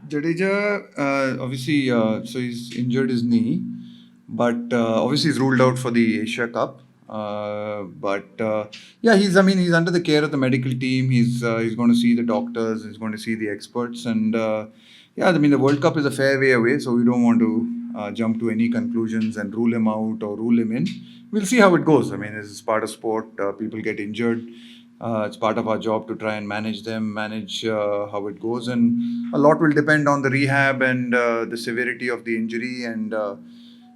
Jadeja, obviously, so he's injured his knee, but obviously he's ruled out for the Asia Cup. But yeah, he's under the care of the medical team. He's going to see the doctors. He's going to see the experts, and yeah, I mean the World Cup is a fair way away, so we don't want to jump to any conclusions and rule him out or rule him in. We'll see how it goes. I mean, it's part of sport. People get injured. It's part of our job to try and manage them, manage how it goes, and a lot will depend on the rehab and the severity of the injury, and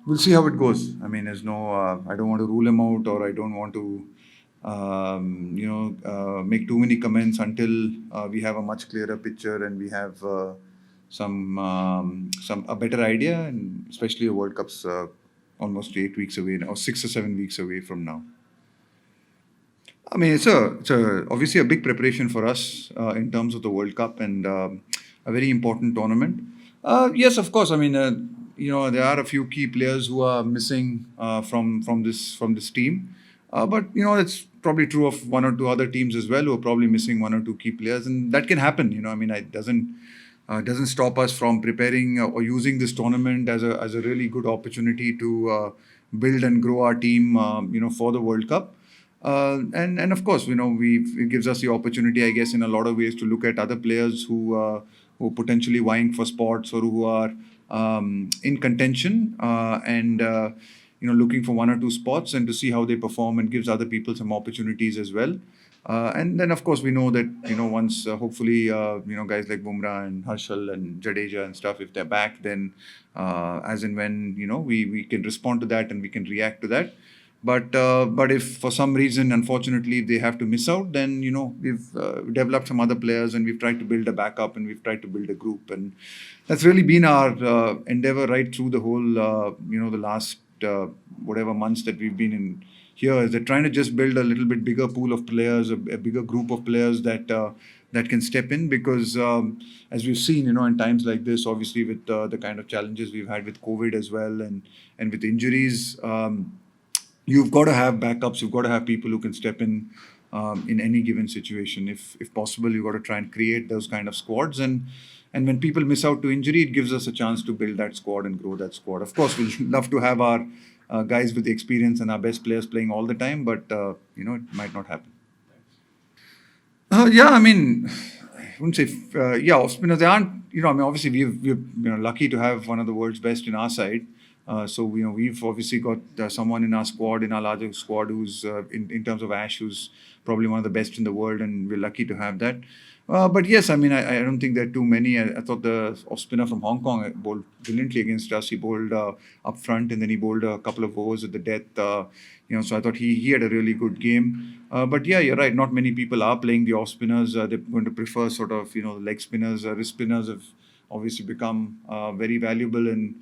we'll see how it goes. I mean, there's no, I don't want to rule him out, or I don't want to, make too many comments until we have a much clearer picture and we have some a better idea, and especially the World Cup's almost 8 weeks away now, or 6 or 7 weeks away from now. I mean, it's obviously a big preparation for us in terms of the World Cup and a very important tournament. Yes, of course. I mean, there are a few key players who are missing from this team, but it's probably true of one or two other teams as well who are probably missing one or two key players, and that can happen. I mean, it doesn't stop us from preparing or using this tournament as a really good opportunity to build and grow our team, for the World Cup. And of course, it gives us the opportunity, I guess, in a lot of ways to look at other players who are potentially vying for spots or who are in contention, and looking for one or two spots and to see how they perform, and gives other people some opportunities as well. And then, of course, we know that once hopefully guys like Bumrah and Harshal and Jadeja and stuff, if they're back, then as and when we can respond to that and we can react to that. But if for some reason, unfortunately, they have to miss out, then we've developed some other players, and we've tried to build a backup, and we've tried to build a group, and that's really been our endeavor right through the whole the last whatever months that we've been in here. Is they're trying to just build a little bit bigger pool of players, a bigger group of players that can step in, because as we've seen, in times like this, obviously with the kind of challenges we've had with COVID as well, and with injuries. You've got to have backups. You've got to have people who can step in any given situation. If possible, you've got to try and create those kind of squads. And when people miss out to injury, it gives us a chance to build that squad and grow that squad. Of course, we'll love to have our guys with the experience and our best players playing all the time, but it might not happen. Yeah, I mean, I wouldn't say off spinners. They aren't. I mean, obviously we're lucky to have one of the world's best in our side. So we've obviously got someone in our squad, in our larger squad, who's in terms of Ash, who's probably one of the best in the world, and we're lucky to have that. But yes, I mean, I don't think there are too many. I thought the off spinner from Hong Kong bowled brilliantly against us. He bowled up front, and then he bowled a couple of overs at the death. So I thought he had a really good game. But yeah, you're right. Not many people are playing the off spinners. They're going to prefer sort of leg spinners. Wrist spinners have obviously become very valuable in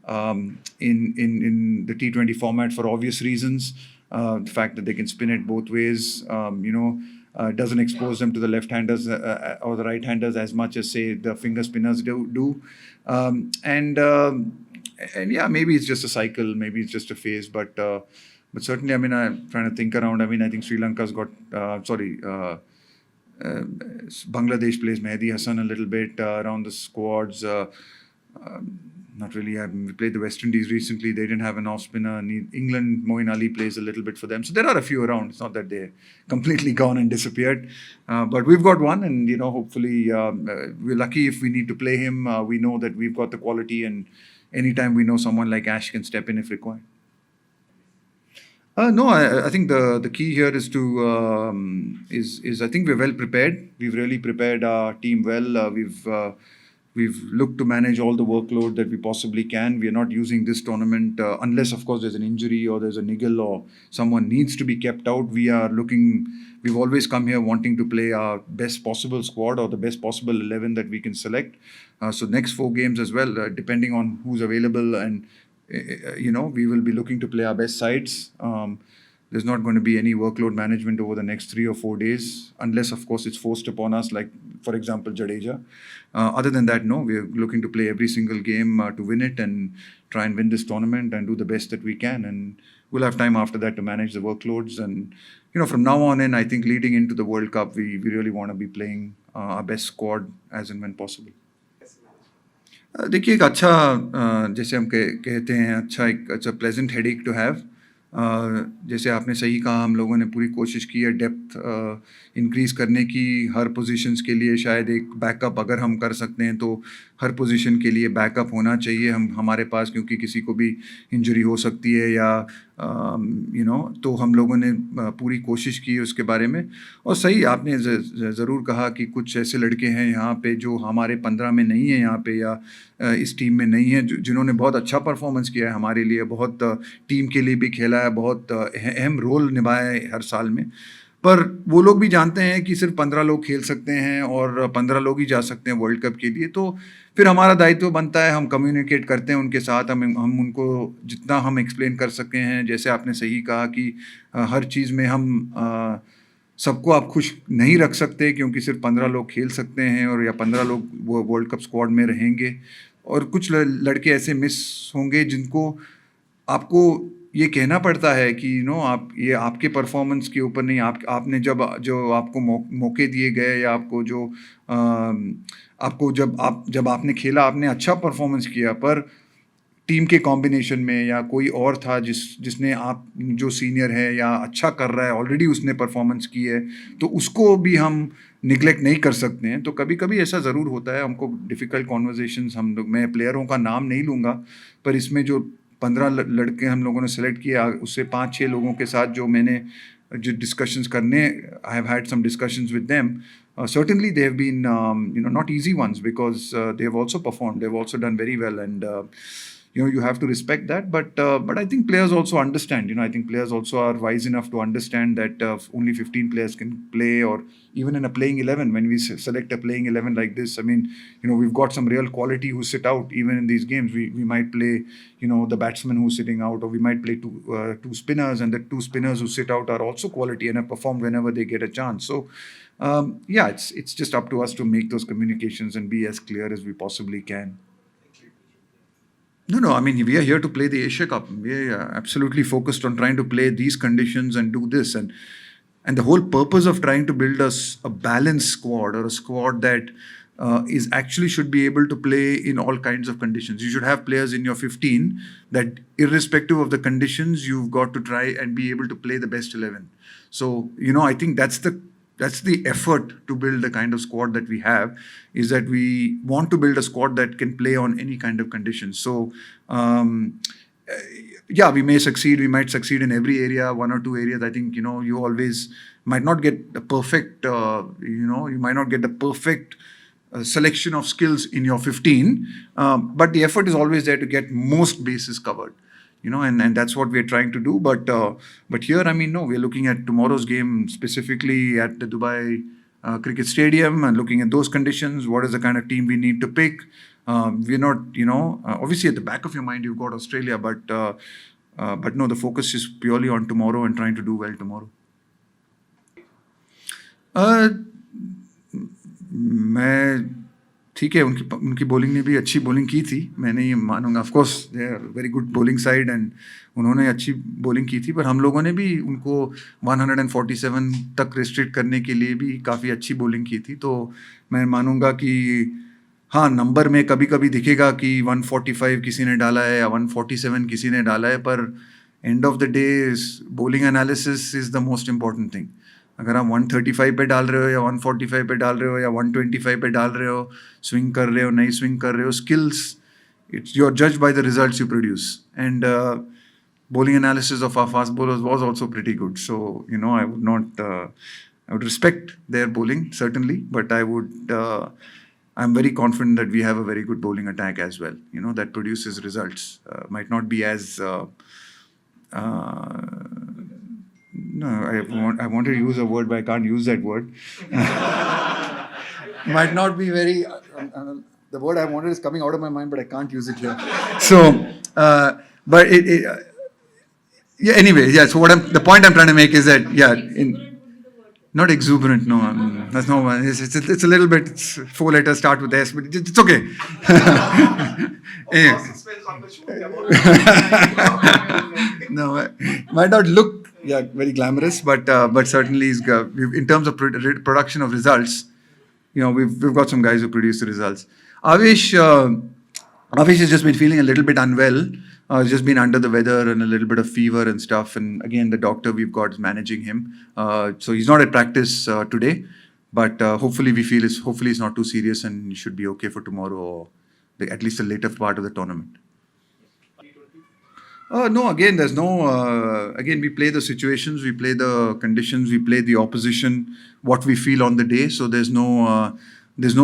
the T20 format for obvious reasons. The fact that they can spin it both ways, doesn't expose them to the left-handers or the right-handers as much as, say, the finger spinners do. And yeah, maybe it's just a cycle, maybe it's just a phase, but certainly, I mean, I'm trying to think around. I mean, I think Sri Lanka's got, Bangladesh plays Mehdi Hassan a little bit around the squads. Not really. We played the West Indies recently. They didn't have an off spinner. England, Moeen Ali plays a little bit for them. So there are a few around. It's not that they're completely gone and disappeared. But we've got one, and hopefully we're lucky if we need to play him. We know that we've got the quality, and anytime we know someone like Ash can step in if required. No, I think the key here is to is I think we're well prepared. We've really prepared our team well. We've looked to manage all the workload that we possibly can. We are not using this tournament unless, of course, there's an injury or there's a niggle or someone needs to be kept out. We've always come here wanting to play our best possible squad or the best possible 11 that we can select. So next 4 games as well, depending on who's available, and we will be looking to play our best sides. There's not going to be any workload management over the next 3 or 4 days, unless, of course, it's forced upon us, like, for example, Jadeja. Other than that, no, we're looking to play every single game to win it and try and win this tournament and do the best that we can. And we'll have time after that to manage the workloads. And, from now on in, I think leading into the World Cup, we really want to be playing our best squad as and when possible. देखिए एक अच्छा जैसे हम कहते हैं अच्छा एक अच्छा प्लेजेंट हेडेक टू हैव। जैसे आपने सही कहा, हम लोगों ने पूरी कोशिश की है डेप्थ इंक्रीज़ करने की हर पोजीशंस के लिए। शायद एक बैकअप अगर हम कर सकते हैं तो हर पोजीशन के लिए बैकअप होना चाहिए हम हमारे पास, क्योंकि किसी को भी इंजरी हो सकती है या तो हम लोगों ने पूरी कोशिश की उसके बारे में। और सही आपने ज़रूर कहा कि कुछ ऐसे लड़के हैं यहाँ पे जो हमारे 15 में नहीं है यहाँ पे, या इस टीम में नहीं है, जिन्होंने बहुत अच्छा परफॉर्मेंस किया है हमारे लिए, बहुत टीम के लिए भी खेला है, बहुत अहम रोल निभाया है हर साल में। पर वो लोग भी जानते हैं कि सिर्फ 15 लोग खेल सकते हैं और 15 लोग ही जा सकते हैं वर्ल्ड कप के लिए। तो फिर हमारा दायित्व बनता है, हम कम्युनिकेट करते हैं उनके साथ, हम उनको जितना हम एक्सप्लेन कर सके हैं। जैसे आपने सही कहा कि हर चीज़ में हम सबको आप खुश नहीं रख सकते, क्योंकि सिर्फ 15 लोग खेल सकते हैं और या 15 लोग वो वर्ल्ड कप स्क्वाड में रहेंगे। और कुछ लड़के ऐसे मिस होंगे जिनको आपको ये कहना पड़ता है कि आप ये आपके परफॉर्मेंस के ऊपर नहीं, आपने जो आपको मौके दिए गए, या आपको जो आपको जब आपने खेला आपने अच्छा परफॉर्मेंस किया, पर टीम के कॉम्बिनेशन में या कोई और था जिसने आप जो सीनियर है या अच्छा कर रहा है ऑलरेडी उसने परफॉर्मेंस की है, तो उसको भी हम निगलेक्ट नहीं कर सकते हैं। तो कभी कभी ऐसा ज़रूर होता है, हमको डिफ़िकल्ट कॉन्वर्जेशंस हम लोग, मैं प्लेयरों का नाम नहीं लूँगा, पर इसमें जो 15 लड़के हम लोगों ने सेलेक्ट किया, उससे 5-6 लोगों के साथ जो मैंने जो डिस्कशंस करने, I have had some discussions with them. Certainly they have been not easy ones, because they have also performed, they have also done very well, and you have to respect that. But I think players also understand. I think players also are wise enough to understand that only 15 players can play, or even in a playing 11, when we select a playing 11 like this, I mean, we've got some real quality who sit out even in these games. We might play the batsman who's sitting out, or we might play two spinners, and the two spinners who sit out are also quality and have performed whenever they get a chance. So yeah, it's just up to us to make those communications and be as clear as we possibly can. No, I mean, we are here to play the Asia Cup. We are absolutely focused on trying to play these conditions and do this. And the whole purpose of trying to build a balanced squad, or a squad that is actually should be able to play in all kinds of conditions. You should have players in your 15 that, irrespective of the conditions, you've got to try and be able to play the best 11. So, I think that's the effort to build the kind of squad that we have, is that we want to build a squad that can play on any kind of conditions. So, yeah, we might succeed in every area, one or two areas. I think, you always might not get the perfect, you might not get the perfect selection of skills in your 15, but the effort is always there to get most bases covered. And that's what we're trying to do. But here, I mean, no, we're looking at tomorrow's game specifically at the Dubai Cricket Stadium, and looking at those conditions. What is the kind of team we need to pick? We're not, obviously at the back of your mind you've got Australia, but no, the focus is purely on tomorrow and trying to do well tomorrow. मैं ठीक है, उनकी bowling ने भी अच्छी bowling की थी, मैं नहीं मानूंगा। Of course they are very good bowling side, and उन्होंने अच्छी बॉलिंग की थी, पर हम लोगों ने भी उनको 147 तक रिस्ट्रिक्ट करने के लिए भी काफ़ी अच्छी बॉलिंग की थी। तो मैं मानूंगा कि हाँ, नंबर में कभी कभी दिखेगा कि 145 किसी ने डाला है या 147 किसी ने डाला है, पर end of the day bowling analysis is the most important thing. अगर आप 135 पे डाल रहे हो या 145 पे डाल रहे हो या 125 पे डाल रहे हो, स्विंग कर रहे हो नहीं स्विंग कर रहे हो, स्किल्स, इट्स यू आर जज by the results you produce. And bowling analysis of our fast bowlers was also pretty good. So, I would not, I would respect their bowling, certainly, but I'm very confident that we have a very good bowling attack as well, that produces results. Might not be as, no, I want to use a word, but I can't use that word. Might not be very, the word I wanted is coming out of my mind, but I can't use it here. So, but yeah, anyway, yeah, so the point I'm trying to make is that, yeah, not exuberant, no, that's no one. It's a little bit, it's 4 letters start with S, but it's okay. No, might not look very glamorous, but certainly in terms of production of results, we've got some guys who produce the results. Avesh, Avish has just been feeling a little bit unwell. He's just been under the weather and a little bit of fever and stuff. And again, the doctor we've got is managing him. So he's not at practice today, but hopefully hopefully it's not too serious and he should be okay for tomorrow or at least the later part of the tournament. No, again, there's no. Again, we play the situations, we play the conditions, we play the opposition, what we feel on the day. So there's no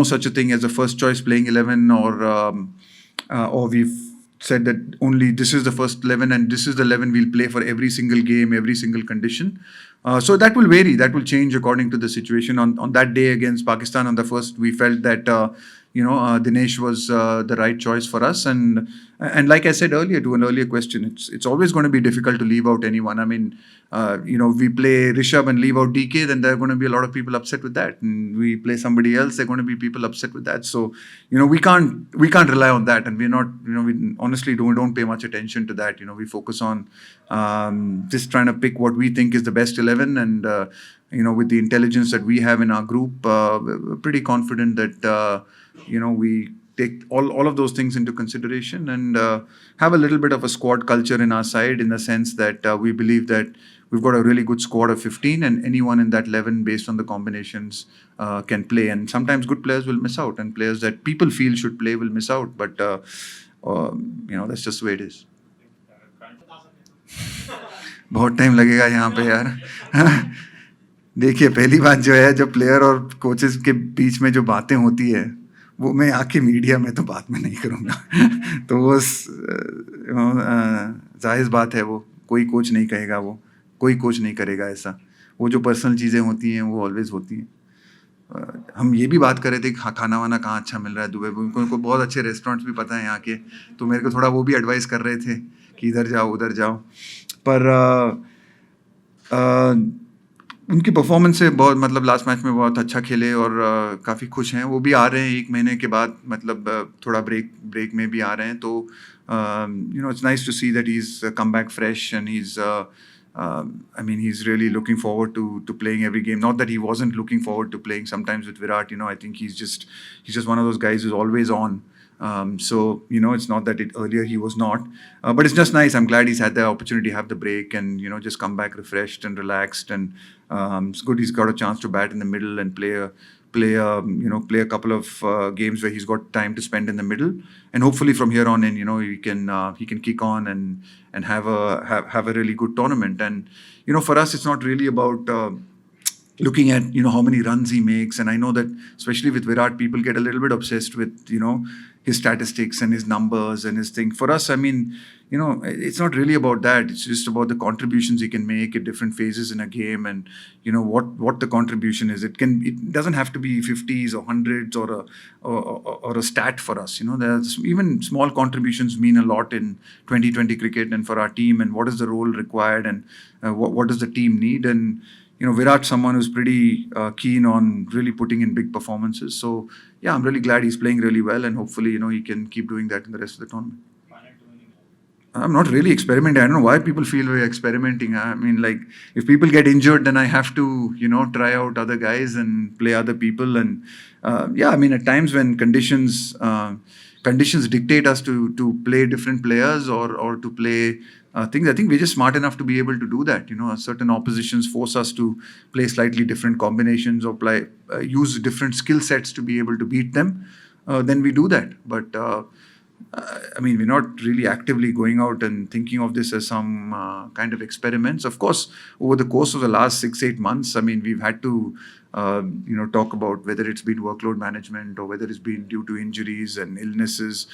such a thing as a first choice playing 11 or we've said that only this is the first 11 and this is the 11 we'll play for every single game, every single condition. So that will vary. That will change according to the situation. On that day against Pakistan, on the first, we felt that Dinesh was the right choice for us. And like I said earlier to an earlier question, it's always going to be difficult to leave out anyone. I mean, we play Rishabh and leave out DK, then there are going to be a lot of people upset with that. And we play somebody else, there are going to be people upset with that. So we can't rely on that, and we're not we honestly don't pay much attention to that. We focus on just trying to pick what we think is the best 11, and with the intelligence that we have in our group, we're pretty confident that we take all of those things into consideration and have a little bit of a squad culture in our side, in the sense that we believe that we've got a really good squad of 15 and anyone in that 11 based on the combinations can play. And sometimes good players will miss out and players that people feel should play will miss out. But, that's just the way it is. बहुत time लगेगा यहाँ पे यार. देखिए, पहली बात जो है, जब प्लेयर और कोचेस के बीच में जो बातें होती है, वो मैं आके मीडिया में तो बात में नहीं करूँगा. तो वो जायज़ बात है, वो कोई कोच नहीं कहेगा, वो कोई कोच नहीं करेगा ऐसा. वो जो पर्सनल चीज़ें होती हैं वो ऑलवेज होती हैं. हम ये भी बात कर रहे थे कि खाना वाना कहाँ अच्छा मिल रहा है दुबई में. उनको बहुत अच्छे रेस्टोरेंट्स भी पता है यहाँ के, तो मेरे को थोड़ा वो भी एडवाइस कर रहे थे कि इधर जाओ उधर जाओ. पर उनकी परफॉर्मेंस से बहुत, मतलब लास्ट मैच में बहुत अच्छा खेले और काफ़ी खुश हैं. वो भी आ रहे हैं 1 महीने के बाद, मतलब थोड़ा ब्रेक में भी आ रहे हैं. तो it's nice to see that he's come back fresh and he's he's really looking forward to playing every game. Not that he wasn't looking forward to playing sometimes with Virat. I think he's just one of those guys who's always on. So it's not that earlier he was not, but it's just nice. I'm glad he's had the opportunity to have the break and just come back refreshed and relaxed. And it's good he's got a chance to bat in the middle and play a couple of games where he's got time to spend in the middle. And hopefully from here on in, he can kick on and have a really good tournament. And for us, it's not really about looking at how many runs he makes. And I know that especially with Virat, people get a little bit obsessed with his statistics and his numbers and his thing. For us, it's not really about that. It's just about the contributions he can make at different phases in a game, and what the contribution is. It doesn't have to be 50s or 100s or a stat for us. There's even small contributions mean a lot in 2020 cricket and for our team, and what is the role required, and what does the team need. And Virat's someone who's pretty keen on really putting in big performances. So yeah, I'm really glad he's playing really well, and hopefully he can keep doing that in the rest of the tournament. I'm not really experimenting. I don't know why people feel we're experimenting. If people get injured, then I have to, try out other guys and play other people. And at times when conditions dictate us to play different players or to play things, I think we're just smart enough to be able to do that. Certain oppositions force us to play slightly different combinations or use different skill sets to be able to beat them. Then we do that. But we're not really actively going out and thinking of this as some kind of experiments. Of course, over the course of the last 6-8 months, we've had to, talk about whether it's been workload management or whether it's been due to injuries and illnesses.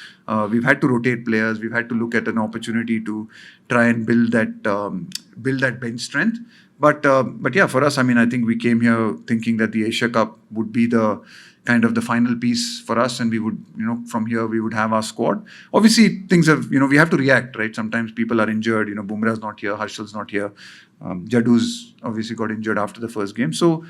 We've had to rotate players. We've had to look at an opportunity to try and build that bench strength. But yeah, for us, I think we came here thinking that the Asia Cup would be the kind of the final piece for us, and we would, from here we would have our squad. Obviously, things have, we have to react, right? Sometimes people are injured. Bumrah's not here, Harshal's not here. Jadu's obviously got injured after the first game. So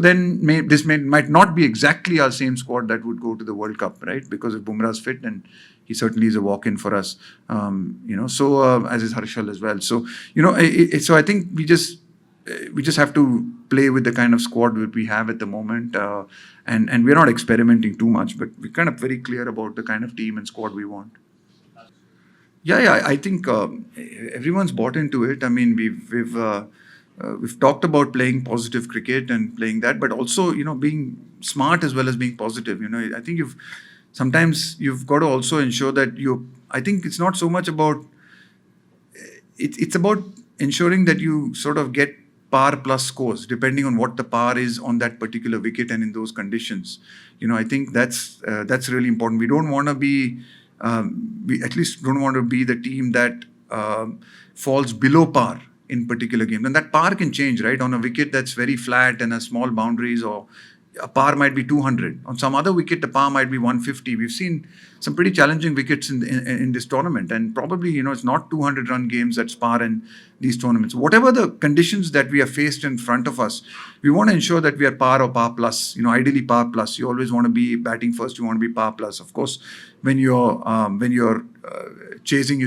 then this might not be exactly our same squad that would go to the World Cup, right? Because if Bumrah's fit, then he certainly is a walk-in for us. As is Harshal as well. So so I think we just have to play with the kind of squad that we have at the moment, and we're not experimenting too much, but we're kind of very clear about the kind of team and squad we want. Yeah. I think everyone's bought into it. I mean, we've talked about playing positive cricket and playing that, but also being smart as well as being positive. I think sometimes you've got to also ensure that you. I think it's not so much about it's about ensuring that you sort of get par plus scores depending on what the par is on that particular wicket and in those conditions. I think that's really important. We don't want to be we at least don't want to be the team that falls below par in particular games, and that par can change, right? On a wicket that's very flat and a small boundaries, or a par might be 200. On some other wicket, the par might be 150. We've seen some pretty challenging wickets in this tournament, and probably it's not 200-run games that's par in these tournaments. Whatever the conditions that we are faced in front of us, we want to ensure that we are par or par plus. Ideally par plus. You always want to be batting first. You want to be par plus. Of course, when you're you're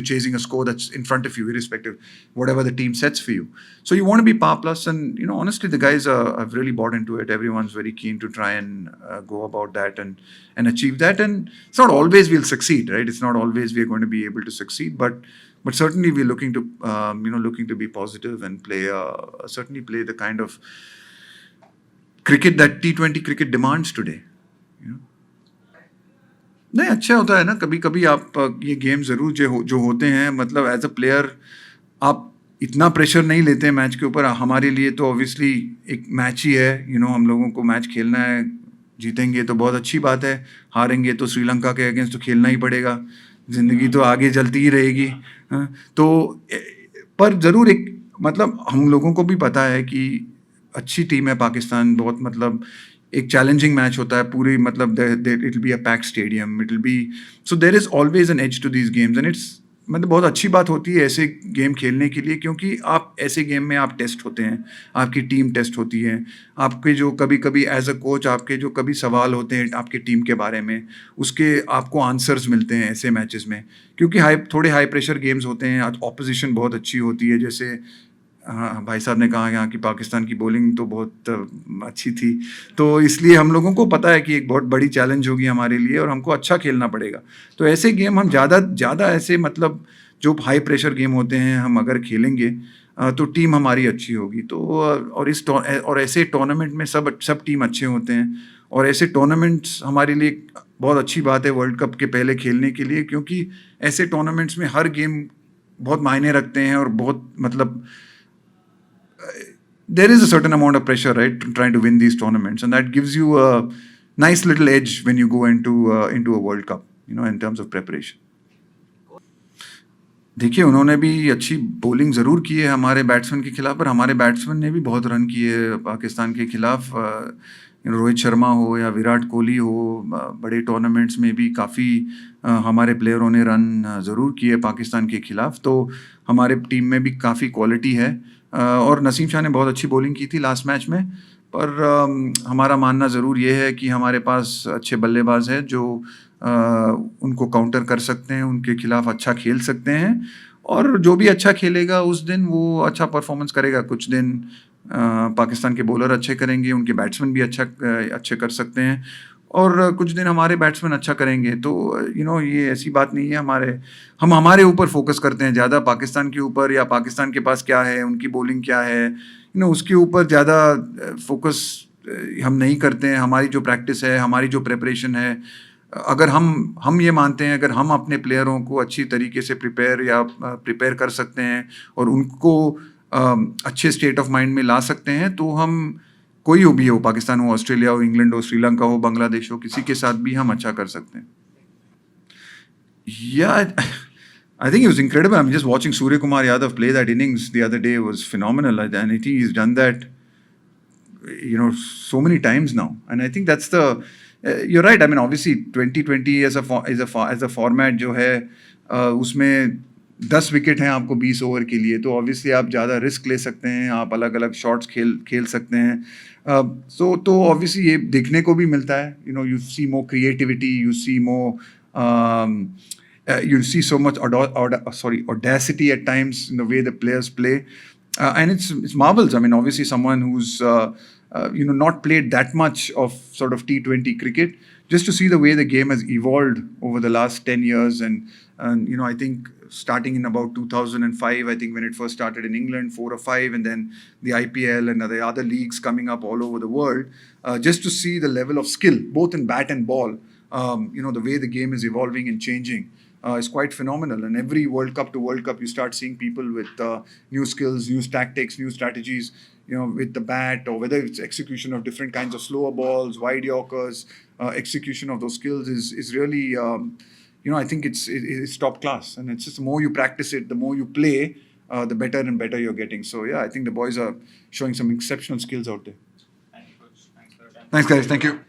chasing a score that's in front of you, irrespective whatever the team sets for you. So you want to be par plus, and honestly, the guys have really bought into it. Everyone's very keen to try and go about that and achieve that. And it's not always we'll succeed, right? It's not always we're going to be able to succeed, but certainly we're looking to looking to be positive and certainly play the kind of cricket that T20 cricket demands today. नहीं, अच्छा होता है ना, कभी कभी आप ये game ज़रूर जो होते हैं, मतलब एज अ प्लेयर आप इतना प्रेशर नहीं लेते हैं मैच के ऊपर. हमारे लिए तो ऑब्वियसली एक मैच ही है. हम लोगों को मैच खेलना है. जीतेंगे तो बहुत अच्छी बात है, हारेंगे तो श्रीलंका के अगेंस्ट तो खेलना ही पड़ेगा. ज़िंदगी तो आगे चलती ही रहेगी. तो पर ज़रूर एक मतलब हम लोगों को भी पता है कि अच्छी टीम है पाकिस्तान. बहुत मतलब एक चैलेंजिंग मैच होता है पूरी, मतलब it will be a pack stadium, it will be, so there is always an edge to these games. And it's मतलब बहुत अच्छी बात होती है ऐसे गेम खेलने के लिए, क्योंकि आप ऐसे गेम में आप टेस्ट होते हैं, आपकी टीम टेस्ट होती है. आपके जो कभी कभी एज अ कोच आपके जो कभी सवाल होते हैं आपके टीम के बारे में, उसके आपको आंसर्स मिलते हैं ऐसे मैचेस में, क्योंकि थोड़े हाई प्रेशर गेम्स होते हैं. ऑपोजिशन बहुत अच्छी होती है. जैसे हाँ, भाई साहब ने कहा यहाँ की पाकिस्तान की बॉलिंग तो बहुत अच्छी थी, तो इसलिए हम लोगों को पता है कि एक बहुत बड़ी चैलेंज होगी हमारे लिए और हमको अच्छा खेलना पड़ेगा. तो ऐसे गेम हम ज़्यादा ऐसे मतलब जो हाई प्रेशर गेम होते हैं हम अगर खेलेंगे तो टीम हमारी अच्छी होगी. तो और ऐसे टूर्नामेंट में सब टीम अच्छे होते हैं, और ऐसे टूर्नामेंट्स हमारे लिए बहुत अच्छी बात है वर्ल्ड कप के पहले खेलने के लिए, क्योंकि ऐसे टूर्नामेंट्स में हर गेम बहुत मायने रखते हैं और बहुत मतलब there is a certain amount of pressure, right, trying to win these tournaments, and that gives you a nice little edge when you go into a World Cup, in terms of preparation. देखिए, उन्होंने भी अच्छी bowling ज़रूर की है हमारे batsman के खिलाफ, पर हमारे बैट्समैन ने भी बहुत रन किए पाकिस्तान के खिलाफ. रोहित शर्मा हो या विराट कोहली हो, बड़े टूर्नामेंट्स में भी काफ़ी हमारे प्लेयरों ने रन ज़रूर किए पाकिस्तान के खिलाफ. तो हमारे टीम में भी काफ़ी क्वालिटी है, और नसीम शाह ने बहुत अच्छी बॉलिंग की थी लास्ट मैच में. पर हमारा मानना ज़रूर ये है कि हमारे पास अच्छे बल्लेबाज हैं जो उनको काउंटर कर सकते हैं, उनके खिलाफ अच्छा खेल सकते हैं, और जो भी अच्छा खेलेगा उस दिन वो अच्छा परफॉर्मेंस करेगा. कुछ दिन पाकिस्तान के बॉलर अच्छे करेंगे, उनके बैट्समैन भी अच्छे कर सकते हैं, और कुछ दिन हमारे बैट्समैन अच्छा करेंगे. तो ये ऐसी बात नहीं है. हम हमारे ऊपर फोकस करते हैं ज़्यादा, पाकिस्तान के ऊपर, या पाकिस्तान के पास क्या है, उनकी बॉलिंग क्या है, उसके ऊपर ज़्यादा फोकस हम नहीं करते हैं. हमारी जो प्रैक्टिस है, हमारी जो प्रिपरेशन है, अगर हम ये मानते हैं अगर हम अपने प्लेयरों को अच्छी तरीके से प्रिपेयर कर सकते हैं और उनको अच्छे स्टेट ऑफ माइंड में ला सकते हैं, तो हम कोई भी हो, पाकिस्तान हो, ऑस्ट्रेलिया हो, इंग्लैंड हो, श्रीलंका हो, बांग्लादेश हो, किसी के साथ भी हम अच्छा कर सकते हैं. Yeah, I think it was incredible. I'm just watching Suryakumar Yadav play that innings the other day. It was phenomenal, and I think he's done that, so many times now. And I think that's you're right. I mean, obviously, 2020 as a format जो है, उसमें 10 wicket हैं आपको 20 over के लिए, तो obviously आप ज़्यादा रिस्क ले सकते हैं, आप अलग अलग शॉट्स खेल सकते हैं. तो ऑब्वियसली ये देखने को भी मिलता है. You see more creativity, you see more you see so much audacity at times in the way the players play, and it's marvels. I mean, obviously someone who's not played that much of sort of T20 cricket, just to see the way the game has evolved over the last 10 years. And I think starting in about 2005, I think when it first started in England, 4 or 5, and then the IPL and the other leagues coming up all over the world, just to see the level of skill, both in bat and ball, the way the game is evolving and changing. Is quite phenomenal. And every World Cup to World Cup, you start seeing people with new skills, new tactics, new strategies, with the bat, or whether it's execution of different kinds of slower balls, wide Yorkers, execution of those skills is really, I think it's top class. And it's just the more you practice it, the more you play, the better and better you're getting. So yeah, I think the boys are showing some exceptional skills out there. Thank you, coach. Thanks for your time. Thanks, guys. Thank you.